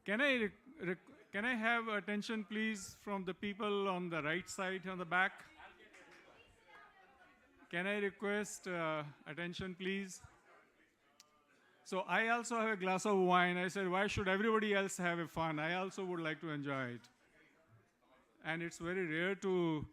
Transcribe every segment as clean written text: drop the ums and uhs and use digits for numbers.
Can I, can I have attention, please, from the people on the right side, on the back? Can I request attention, please? So I also have a glass of wine. I said, why should everybody else have a fun? I also would like to enjoy it. And it's very rare to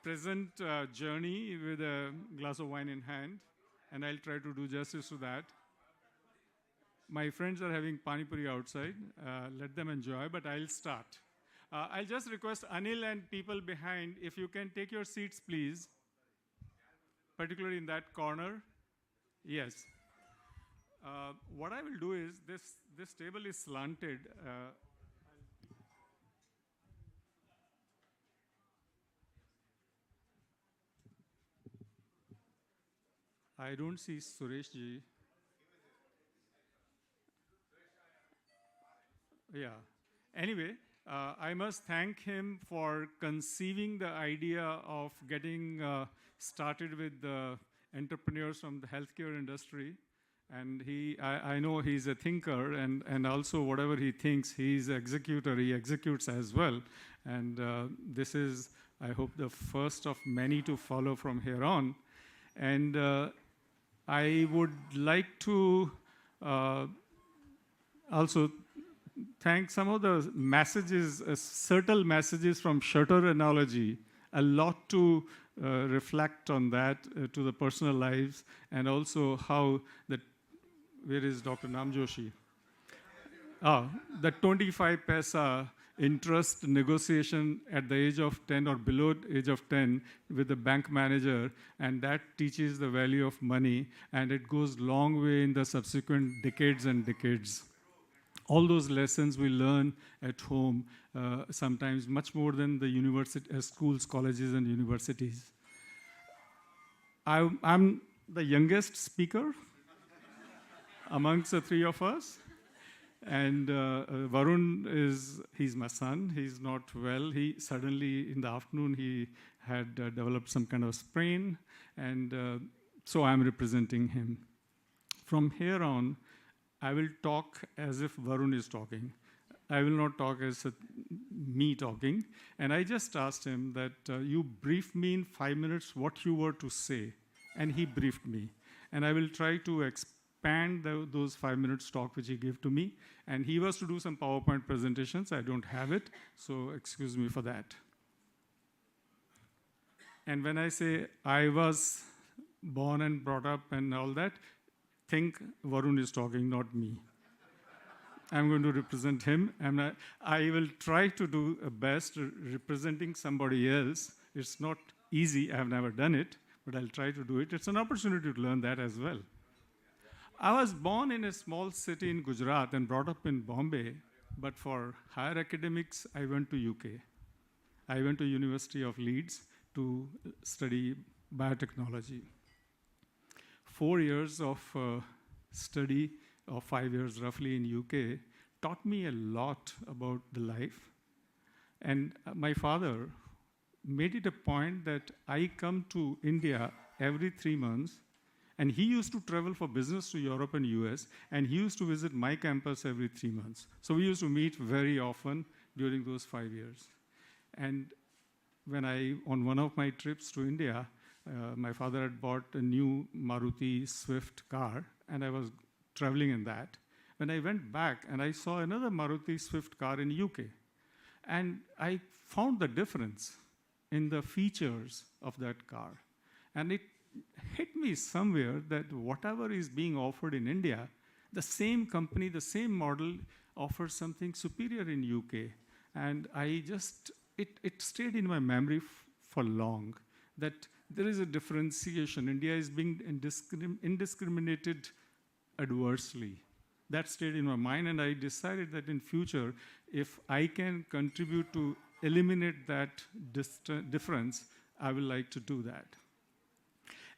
present a journey with a glass of wine in hand. And I'll try to do justice to that. My friends are having pani puri outside. Let them enjoy, but I'll start. I'll just request Anil and people behind, if you can take your seats, please. Particularly in that corner. Yes. What I will do is, this table is slanted. I don't see Suresh ji. Yeah. Anyway, I must thank him for conceiving the idea of getting started with the entrepreneurs from the healthcare industry. And I know he's a thinker, and also whatever he thinks, he's an executor, he executes as well. And this is, I hope, the first of many to follow from here on. And I would like to also thank some of the messages, subtle messages from shutter analogy, a lot to reflect on that to the personal lives, and also how the, where is Dr. Namjoshi? The 25 paisa interest negotiation at the age of 10 or below age of 10 with the bank manager, and that teaches the value of money, and it goes long way in the subsequent decades and decades. All those lessons we learn at home, sometimes much more than the university, schools, colleges, and universities. I'm the youngest speaker amongst the three of us. And Varun he's my son. He's not well. He suddenly, in the afternoon, he had developed some kind of sprain. And so I'm representing him. From here on, I will talk as if Varun is talking. I will not talk as me talking. And I just asked him that you brief me in 5 minutes what you were to say. And he briefed me. And I will try to expand those 5 minutes talk which he gave to me. And he was to do some PowerPoint presentations. I don't have it, so excuse me for that. And when I say I was born and brought up and all that, think Varun is talking, not me. I'm going to represent him, and I will try to do a best representing somebody else. It's not easy, I've never done it, but I'll try to do it. It's an opportunity to learn that as well. I was born in a small city in Gujarat and brought up in Bombay, but for higher academics, I went to UK. I went to University of Leeds to study biotechnology. 4 years of study, or 5 years roughly in UK, taught me a lot about the life. And my father made it a point that I come to India every 3 months, and he used to travel for business to Europe and US, and he used to visit my campus every 3 months. So we used to meet very often during those 5 years. And when on one of my trips to India, my father had bought a new Maruti Swift car, and I was traveling in that. When I went back, and I saw another Maruti Swift car in UK, and I found the difference in the features of that car. And it hit me somewhere that whatever is being offered in India, the same company, the same model offers something superior in UK. And I just, it stayed in my memory for long, that there is a differentiation. India is being indiscriminated adversely. That stayed in my mind, and I decided that in future, if I can contribute to eliminate that difference, I will like to do that.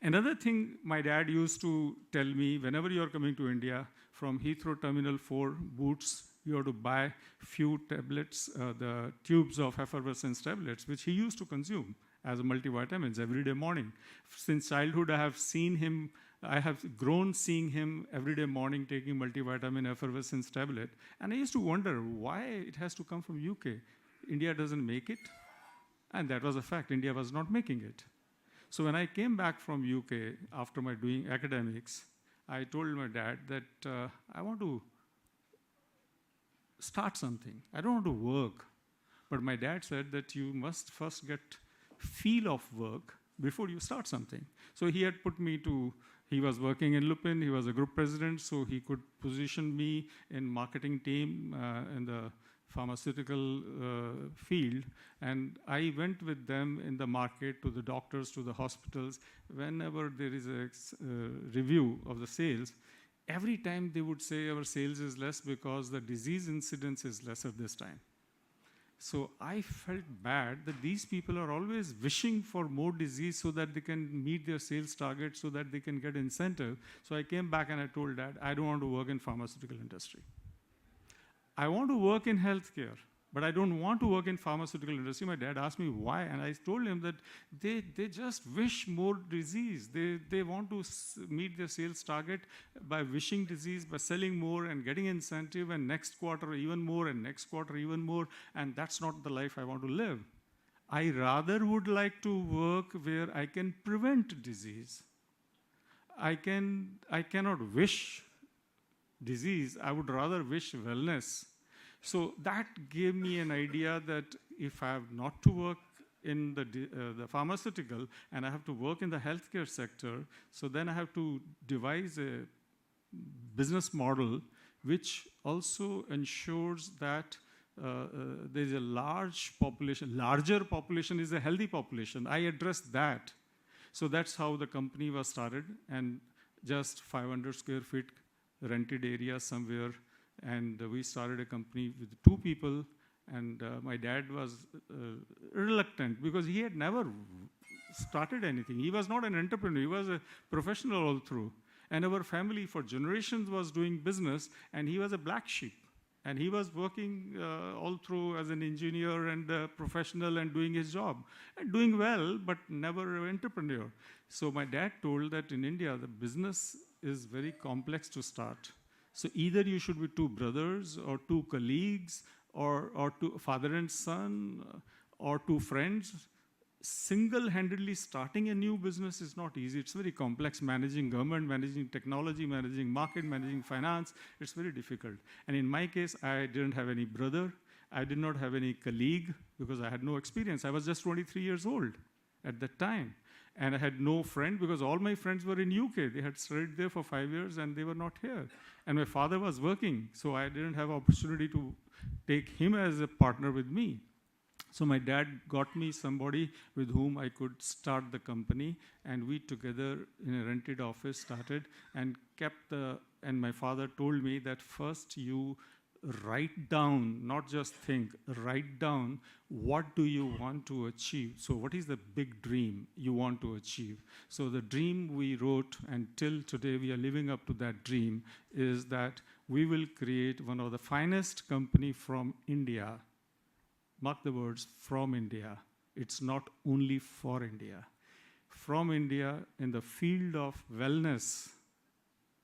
Another thing my dad used to tell me, whenever you're coming to India, from Heathrow Terminal 4 Boots, you have to buy few tablets, the tubes of effervescence tablets, which he used to consume as a multivitamins every day morning. Since childhood, I have seen him I have grown seeing him every day morning taking multivitamin effervescence tablet. And I used to wonder why it has to come from UK. India doesn't make it. And that was a fact. India was not making it. So when I came back from UK after my doing academics, I told my dad that I want to start something. I don't want to work. But my dad said that you must first get feel of work before you start something. So he had put me to, he was working in Lupin, he was a group president, so he could position me in marketing team in the pharmaceutical field. And I went with them in the market to the doctors, to the hospitals. Whenever there is a review of the sales, every time they would say our sales is less because the disease incidence is lesser this time. So I felt bad that these people are always wishing for more disease so that they can meet their sales target, so that they can get incentive. So I came back and I told Dad, I don't want to work in pharmaceutical industry. I want to work in healthcare, but I don't want to work in pharmaceutical industry. My dad asked me why, and I told him that they just wish more disease. They want to meet their sales target by wishing disease, by selling more and getting incentive, and next quarter even more, and next quarter even more, and that's not the life I want to live. I rather would like to work where I can prevent disease. I cannot wish disease, I would rather wish wellness. So that gave me an idea that if I have not to work in the pharmaceutical and I have to work in the healthcare sector, so then I have to devise a business model which also ensures that there's a large population, larger population is a healthy population. I address that. So that's how the company was started, and just 500 square feet rented area somewhere, and we started a company with 2 people, and my dad was reluctant because he had never started anything. He was not an entrepreneur, he was a professional all through. And our family for generations was doing business, and he was a black sheep. And he was working all through as an engineer and a professional and doing his job. And doing well, but never an entrepreneur. So my dad told that in India, the business is very complex to start. So either you should be 2 brothers or 2 colleagues or 2 father and son or 2 friends. Single-handedly starting a new business is not easy. It's very complex. Managing government, managing technology, managing market, managing finance, it's very difficult. And in my case, I didn't have any brother. I did not have any colleague because I had no experience. I was just 23 years old at that time. And I had no friend because all my friends were in UK. They had studied there for 5 years and they were not here. And my father was working, so I didn't have opportunity to take him as a partner with me. So my dad got me somebody with whom I could start the company, and we together in a rented office started and kept and my father told me that first you write down, not just think, write down what do you want to achieve. So what is the big dream you want to achieve? So the dream we wrote, and till today we are living up to that dream, is that we will create one of the finest company from India. Mark the words, from India. It's not only for India. From India in the field of wellness,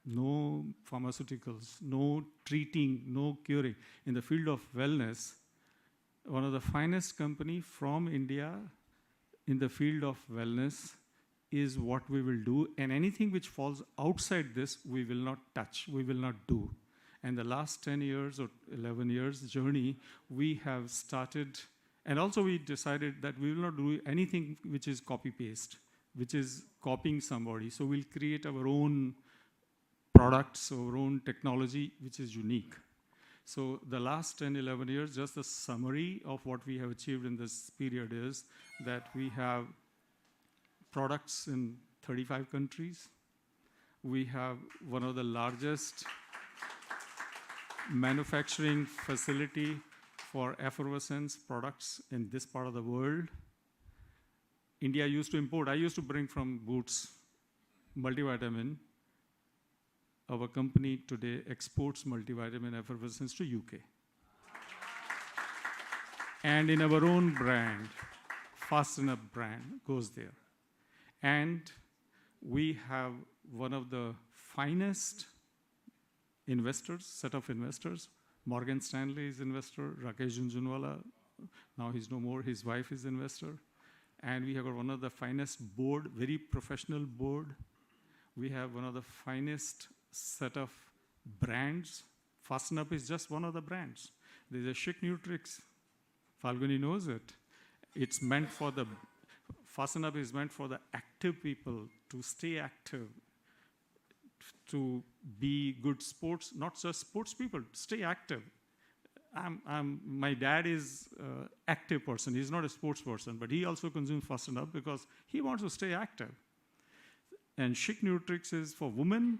no pharmaceuticals, no treating, no curing. In the field of wellness, one of the finest company from India in the field of wellness is what we will do, and anything which falls outside this, we will not touch, we will not do. And the last 10 years or 11 years journey, we have started, and also we decided that we will not do anything which is copy-paste, which is copying somebody. So we'll create our own products, our own technology, which is unique. So the last 10, 11 years, just a summary of what we have achieved in this period is that we have products in 35 countries. We have one of the largest manufacturing facility for effervescence products in this part of the world. India used to import, I used to bring from Boots multivitamin. Our company today exports multivitamin effervescence to UK. And in our own brand, Fast&Up brand goes there. And we have one of the finest investors, set of investors. Morgan Stanley is investor, Rakesh Jhunjhunwala, now he's no more, his wife is investor. And we have got one of the finest board, very professional board. We have one of the finest set of brands. Fast&Up is just one of the brands. There's a Chic Nutrix. Falguni knows it. It's meant for the, Fast&Up is meant for the active people to stay active, to be good sports, not just sports people, stay active. My dad is an active person. He's not a sports person, but he also consumes Fast&Up because he wants to stay active. And Chic Nutrix is for women.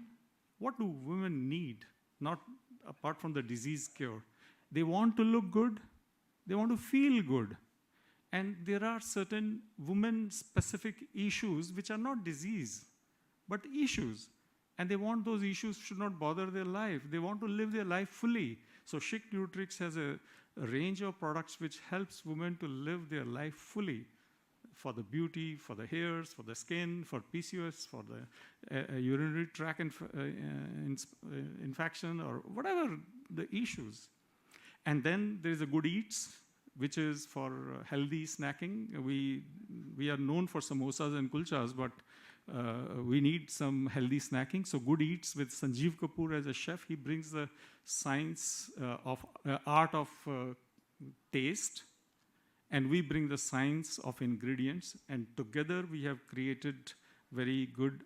What do women need? Not apart from the disease cure. They want to look good. They want to feel good. And there are certain women-specific issues which are not disease, but issues. And they want those issues should not bother their life. They want to live their life fully. So Chic Nutrix has a range of products which helps women to live their life fully, for the beauty, for the hairs, for the skin, for PCOS, for the urinary tract infection, or whatever the issues. And then there is a Good Eats, which is for healthy snacking. We are known for samosas and kulchas, but we need some healthy snacking. So Good Eats with Sanjeev Kapoor as a chef, he brings the science of art of taste, and we bring the science of ingredients, and together we have created very good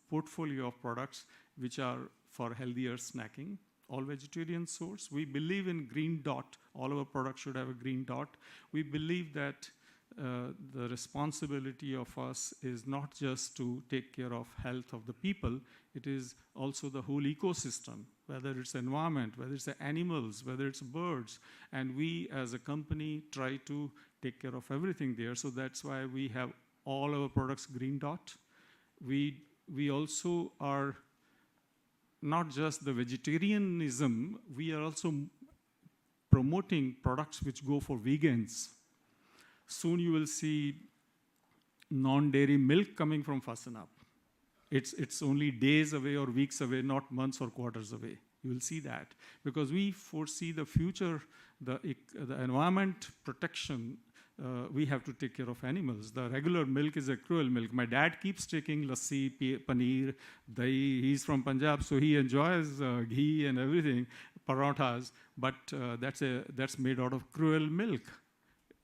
portfolio of products which are for healthier snacking. All vegetarian source. We believe in green dot. All our products should have a green dot. We believe that the responsibility of us is not just to take care of health of the people, it is also the whole ecosystem, whether it's environment, whether it's the animals, whether it's birds. And we as a company try to take care of everything there. So that's why we have all our products green dot. We also are not just the vegetarianism, we are also promoting products which go for vegans. Soon you will see non-dairy milk coming from Fast&Up. It's only days away or weeks away, not months or quarters away. You will see that. Because we foresee the future, the environment protection, we have to take care of animals. The regular milk is a cruel milk. My dad keeps taking lassi, paneer, dahi. He's from Punjab, so he enjoys ghee and everything, parathas, but that's made out of cruel milk.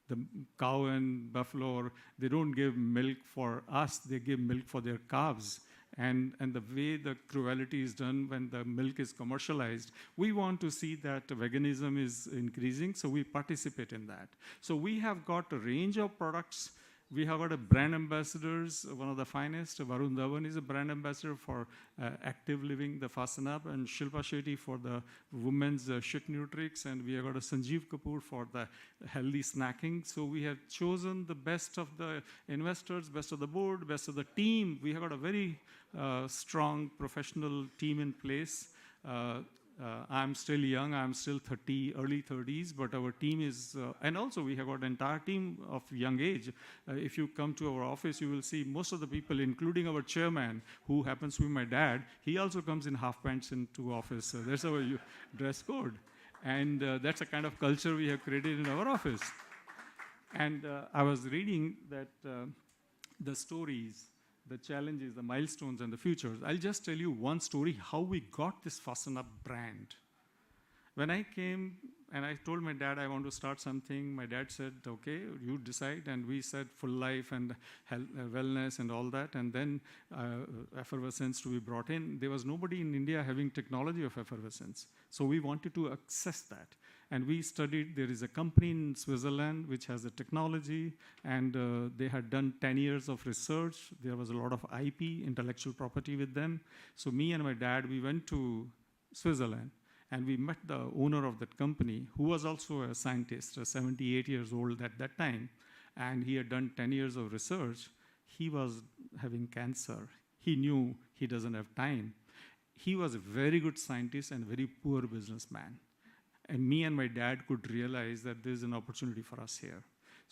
The cow and buffalo, they don't give milk for us, they give milk for their calves. And the way the cruelty is done when the milk is commercialized, we want to see that veganism is increasing, so we participate in that. So we have got a range of products. We have got a brand ambassadors, one of the finest. Varun Dhawan is a brand ambassador for active living, the Fast&Up, and Shilpa Shetty for the women's Chic Nutrix, and we have got a Sanjeev Kapoor for the healthy snacking. So we have chosen the best of the investors, best of the board, best of the team. We have got a very strong professional team in place. I'm still young, I'm still 30, early 30s, but our team is, and also we have got an entire team of young age. If you come to our office, you will see most of the people, including our chairman, who happens to be my dad, he also comes in half pants into office. So that's our dress code. And that's a kind of culture we have created in our office. And I was reading that the stories, the challenges, the milestones, and the futures. I'll just tell you one story, how we got this Fast&Up brand. When I came and I told my dad I want to start something, my dad said, okay, you decide. And we said full life and health, wellness and all that. And then effervescence to be brought in. There was nobody in India having technology of effervescence. So we wanted to access that. And we studied, there is a company in Switzerland which has a technology, and they had done 10 years of research. There was a lot of IP, intellectual property with them. So me and my dad, we went to Switzerland, and we met the owner of that company, who was also a scientist, 78 years old at that time, and he had done 10 years of research. He was having cancer. He knew he doesn't have time. He was a very good scientist and very poor businessman. And me and my dad could realize that there's an opportunity for us here.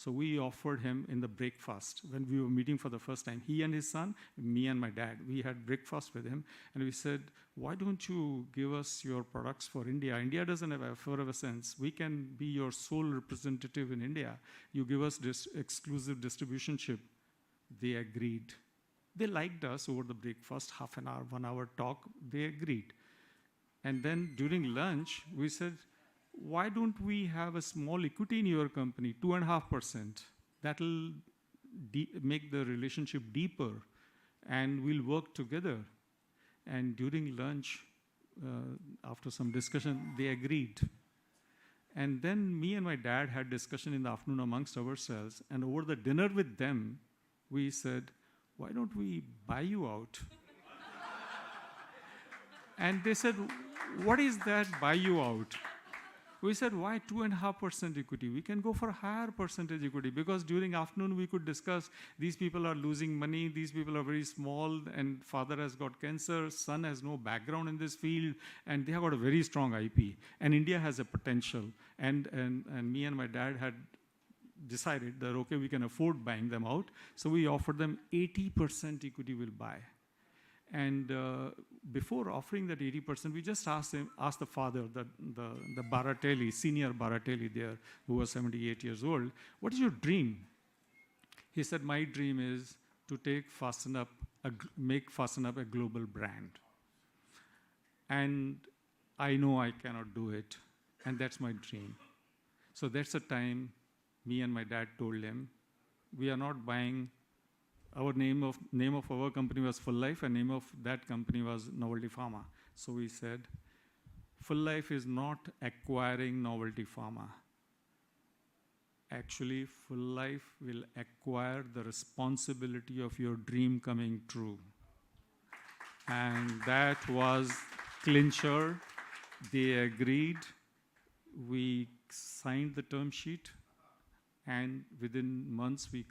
So we offered him in the breakfast when we were meeting for the first time. He and his son, me and my dad, we had breakfast with him. And we said, why don't you give us your products for India? India doesn't have effervescence. We can be your sole representative in India. You give us this exclusive distributionship. They agreed. They liked us over the breakfast, half an hour, 1 hour talk. They agreed. And then during lunch, we said, why don't we have a small equity in your company, 2.5%? That'll make the relationship deeper, and we'll work together. And during lunch, after some discussion, they agreed. And then me and my dad had discussion in the afternoon amongst ourselves, and over the dinner with them, we said, why don't we buy you out? And they said, what is that buy you out? We said, why 2.5% equity? We can go for higher percentage equity, because during afternoon we could discuss, these people are losing money, these people are very small, and father has got cancer, son has no background in this field, and they have got a very strong IP. And India has a potential. And me and my dad had decided that, okay, we can afford buying them out. So we offered them 80% equity we'll buy. And before offering that 80%, we just asked the father, the Baratelli, senior Baratelli there, who was 78 years old, what is your dream? He said, my dream is to take Fast&Up, make Fast&Up a global brand. And I know I cannot do it, and that's my dream. So that's the time me and my dad told him, we are not buying. Our name of our company was Full Life, and name of that company was Novelty Pharma. So we said, Full Life is not acquiring Novelty Pharma. Actually, Full Life will acquire the responsibility of your dream coming true. And that was clincher. They agreed. We signed the term sheet, and within months we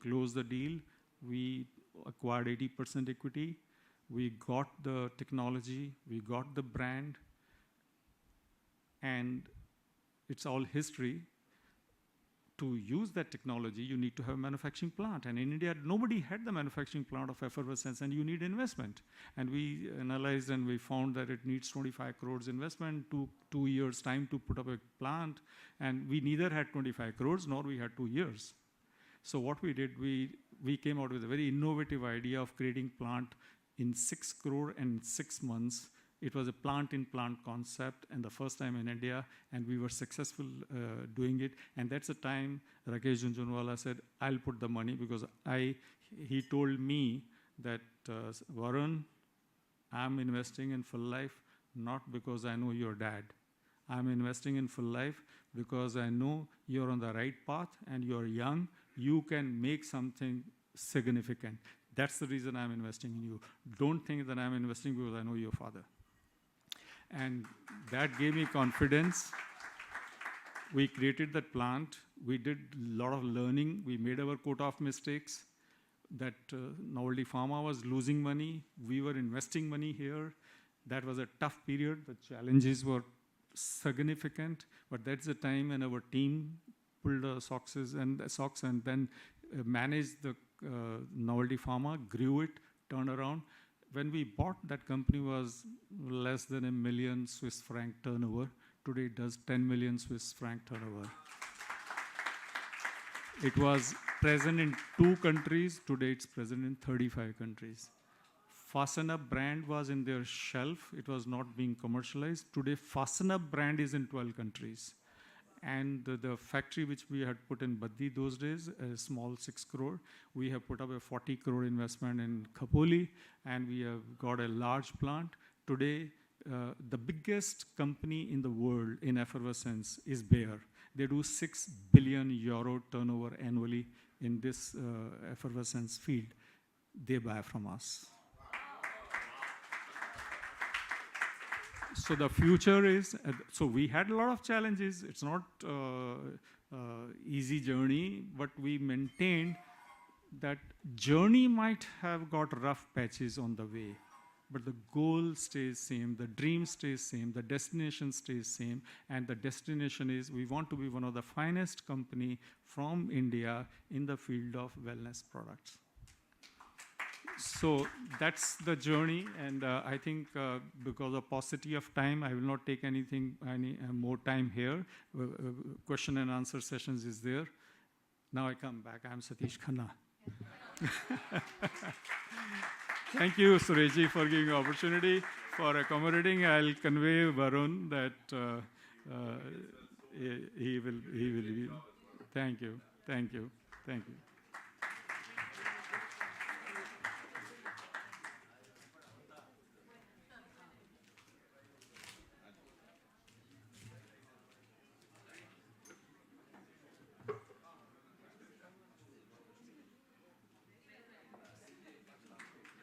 closed the deal. We acquired 80% equity. We got the technology. We got the brand. And it's all history. To use that technology, you need to have a manufacturing plant. And in India, nobody had the manufacturing plant of effervescence, and you need investment. And we analyzed and we found that it needs 25 crores investment, 2 years time to put up a plant. And we neither had 25 crores, nor we had 2 years. So what we did, we came out with a very innovative idea of creating plant in 6 crore and 6 months. It was a plant-in-plant concept, and the first time in India, and we were successful doing it. And that's the time Rakesh Jhunjhunwala said, I'll put the money, because he told me that, Varun, I'm investing in Full Life not because I know your dad. I'm investing in Full Life because I know you're on the right path and you're young. You can make something significant. That's the reason I'm investing in you. Don't think that I'm investing because I know your father. And that gave me confidence. We created that plant. We did a lot of learning. We made our quota of mistakes. That Novelty Pharma was losing money. We were investing money here. That was a tough period. The challenges were significant, but that's the time when our team pulled the socks and then managed the Novelty Pharma, grew it, turned around. When we bought, that company was less than $1 million Swiss franc turnover. Today it does 10 million Swiss franc turnover. It was present in 2 countries. Today it's present in 35 countries. Fast&Up brand was in their shelf. It was not being commercialized. Today, Fast&Up brand is in 12 countries. And the factory which we had put in Baddi those days, a small 6 crore, we have put up a 40 crore investment in Khopoli, and we have got a large plant. Today, the biggest company in the world in effervescence is Bayer. They do 6 billion euro turnover annually in this effervescence field. They buy from us. So the future is, so we had a lot of challenges. It's not easy journey, but we maintained that journey might have got rough patches on the way, but the goal stays same, the dream stays same, the destination stays same, and the destination is we want to be one of the finest company from India in the field of wellness products. So that's the journey, and I think because of paucity of time, I will not take any more time here. Question and answer sessions is there. Now I come back. I'm Satish Khanna. Thank you, Suresh, for giving the opportunity, for accommodating. I'll convey Varun that he will. Thank you.